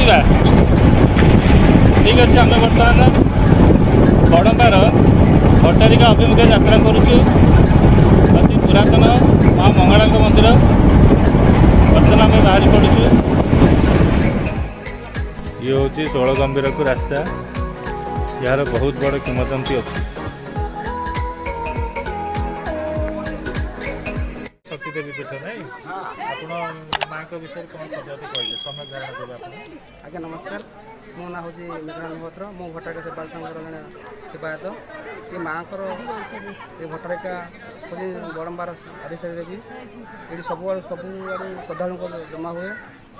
ଯିବା। ଠିକ୍ ଅଛି, ଆମେ ବର୍ତ୍ତମାନ ବଡ଼ମ୍ବାର ଭଟ୍ଟାରିକା ଅଭିମୁଖେ ଯାତ୍ରା କରୁଛୁ। ଅତି ପୁରାତନ ମା ମଙ୍ଗଳାଙ୍କ ମନ୍ଦିର। ବର୍ତ୍ତମାନ ଆମେ ବାହାରି ପଡ଼ୁଛୁ। ଇଏ ହେଉଛି ଷୋଳଗମ୍ଭୀରକୁ ରାସ୍ତା, ଯାହାର ବହୁତ ବଡ଼ କିମ୍ବଦନ୍ତୀ ଅଛି। ଶକ୍ତିଦେବୀ ପୀଠ ନାଇଁ? ଆପଣ ମାଙ୍କ ବିଷୟରେ କ'ଣ ପଦ୍ଧତି କହିଲେ? ସମୟ ଧାରଣ କରିବେ ଆପଣ। ଆଜ୍ଞା ନମସ୍କାର, ମୋ ନାଁ ହେଉଛି ମେଘନାଥ ମହୋତ୍ର। ମୁଁ ଭଟ୍ଟାରିକା ସେବାୟତ ସଂଘର ଜଣେ ସେବାୟତ। ଏ ମାଆଙ୍କର ଏ ଭଟ୍ଟାରିକା ହେଉଛି ବଡ଼ମ୍ବାର ଆଦିଶକ୍ତି ଦେବୀ। ଏଠି ସବୁଆଡ଼ୁ ଶ୍ରଦ୍ଧାଳୁଙ୍କ ଜମା ହୁଏ।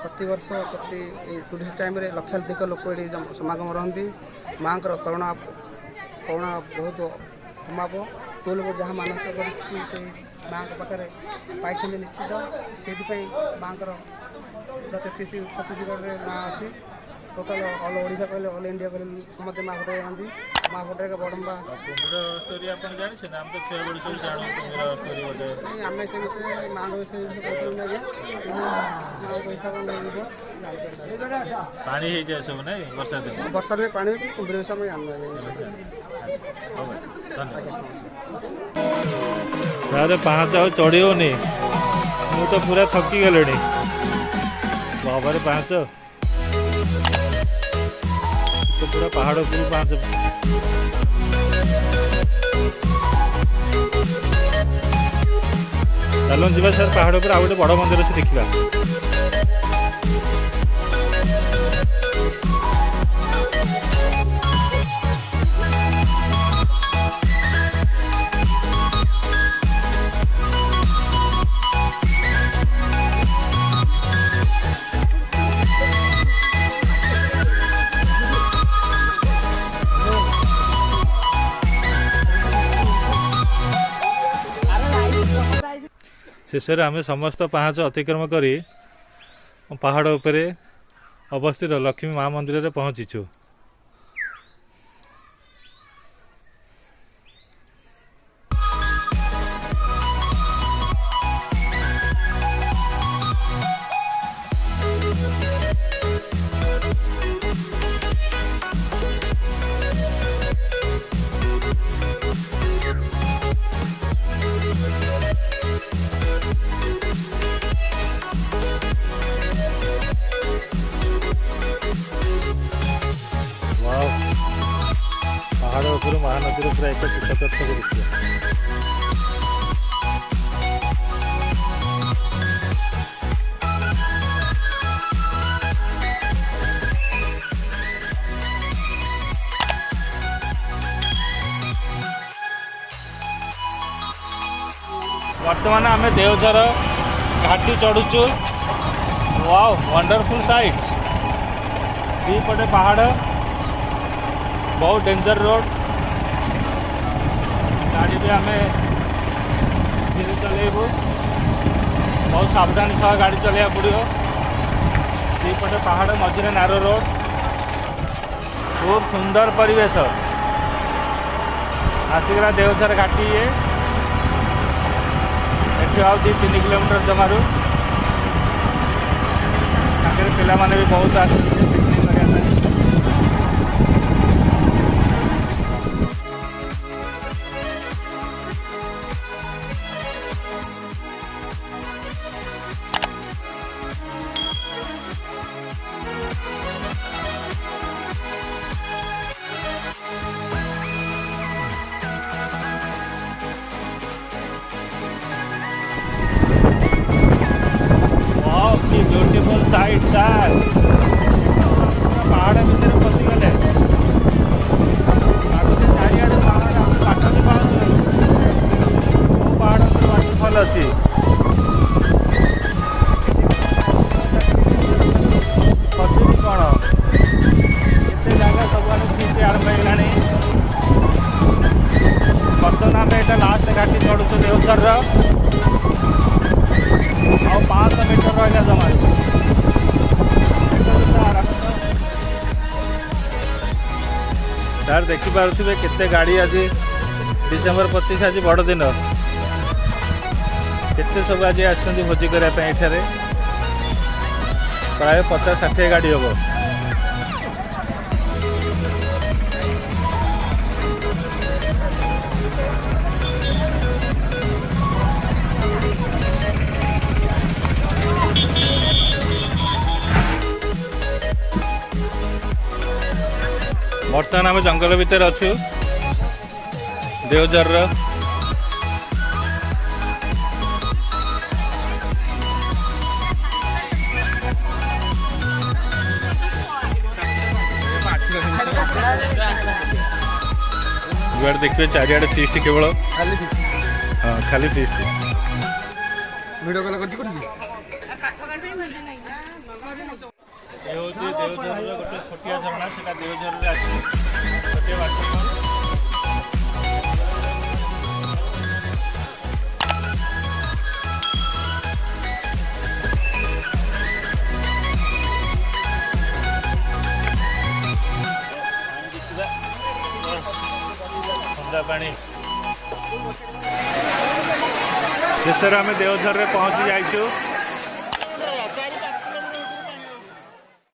ପ୍ରତିବର୍ଷ ପ୍ରତି ଟୁରିଷ୍ଟ ଟାଇମ୍ରେ ଲକ୍ଷାଧିକ ଲୋକ ଏଠି ସମାଗମ ରହନ୍ତି। ମାଆଙ୍କର କରୁଣା ବହୁତ ଅମାପ। ଯେଉଁ ଲୋକ ଯାହା ମାନସିକ କରିଛି ସେଇ ମାଆଙ୍କ ପାଖରେ ପାଇଛନ୍ତି ନିଶ୍ଚିତ। ସେଇଥିପାଇଁ ମାଆଙ୍କର ପୁରା 33-36ଗଡ଼ରେ ନାଁ ଅଛି। ଟୋଟାଲ ଅଲ୍ ଓଡ଼ିଶା କହିଲେ, ଅଲ୍ ଇଣ୍ଡିଆ କହିଲେ ସମସ୍ତେ ମା ଭଟ୍ଟାରିକା ଜାଣନ୍ତି। ମା ଭଟ୍ଟାରିକା ବଡ଼ମ୍ବା କୁମ୍ଭୀର ଷ୍ଟୋରି ଆପଣ ଜାଣିଛନ୍ତି ନା? ଆମେ ତ ଛୁଆବେଳେ ସବୁ ଜାଣୁ କୁମ୍ଭୀର ଷ୍ଟୋରି ଗୋଟେ। ଆମେ ସେ ବିଷୟରେ ମାଆଙ୍କ ବିଷୟରେ କହିପାରିବୁନି ଆଜ୍ଞା। ମାଆଙ୍କ ହିସାବରେ ଯିବ ଜାଣିପାରିବା। ପାଣି ହେଇଯାଏ ସବୁ ନାଇଁ ବର୍ଷା ଦିନ? ବର୍ଷା ଦିନେ ପାଣି କୁମ୍ଭୀର ବିଷୟ ଆମେ ଜାଣିନୁ ଆଜ୍ଞା। ସାର୍ ପାହାଚ ଆଉ ଚଢ଼ି ହେଉନି, ମୁଁ ତ ପୁରା ଥକି ଗଲିଣି। ବାବାରେ ପାହାଚ ତ ପୁରା ପାହାଡ଼ ଉପରୁ ପାହାଚ। ଚାଲୁନ ଯିବା ସାର୍ ପାହାଡ଼ ଉପରେ। ଆଉ ଗୋଟେ ବଡ଼ ମନ୍ଦିର ଅଛି, ଦେଖିବା। ଶେଷରେ ଆମେ ସମସ୍ତ ପାହାଚ ଅତିକ୍ରମ କରି ପାହାଡ଼ ଉପରେ ଅବସ୍ଥିତ ଲକ୍ଷ୍ମୀ ମା ମନ୍ଦିରରେ ପହଞ୍ଚିଛୁ। ପାହାଡ଼ ଉପରୁ ମହାନଦୀର ପୁରା ଏକ ଚିତ୍ତାକର୍ଷକ ଦୃଶ୍ୟ। ବର୍ତ୍ତମାନ ଆମେ ଦେଓଝର ଘାଟି ଚଢ଼ୁଛୁ। Wow, ୱଣ୍ଡରଫୁଲ୍ side. ଦୁଇପଟେ ପାହାଡ଼, बहुत डेंजर रोड। गाड़ी भी आम धीरे चलेबू, बहुत सावधानी सह गाड़ी चलैया पड़ो। दुईपटे पहाड़ मझे नारो रोड, खूब सुंदर परिवेश। आसिकरा देवझर घाटी ये आओ 2-3 किलोमीटर जमारू। पिला माने भी बहुत आस ब्यूटीफुल साइट सर। पहाड़ भितर पशिगले चारिड़े पहाड़ पाठ भी पाऊँ। पहाड़ वाटरफल अच्छी कचुरी कौन एत जगह सब फीस आरंभ होगा। बर्तमान आम यहाँ लास्ट घाटी चढ़ुଛୁ देवझर। ଆଉ 500 मीटर रहा जमा। सर देखिपे केते गाड़ी आज डिसेम्बर 25 आज बड़ दिन केते सब आज आसछन्ती भोजी करने प्राय 50-60 गाड़ी हम। बर्तमान आम जंगल भितर अच्छु देवझर जुआड़े देखिए चारिआडे फिस्ट केवल हाँ खाली फिस्ट वीडियो कॉल करछि कोठी ये हूँ देवझर गोटे छोटिया झरणा से देवझर आसी छोटे वाटरफॉल ठंडा पानी शेष आम देवझर पहुँची जाइछु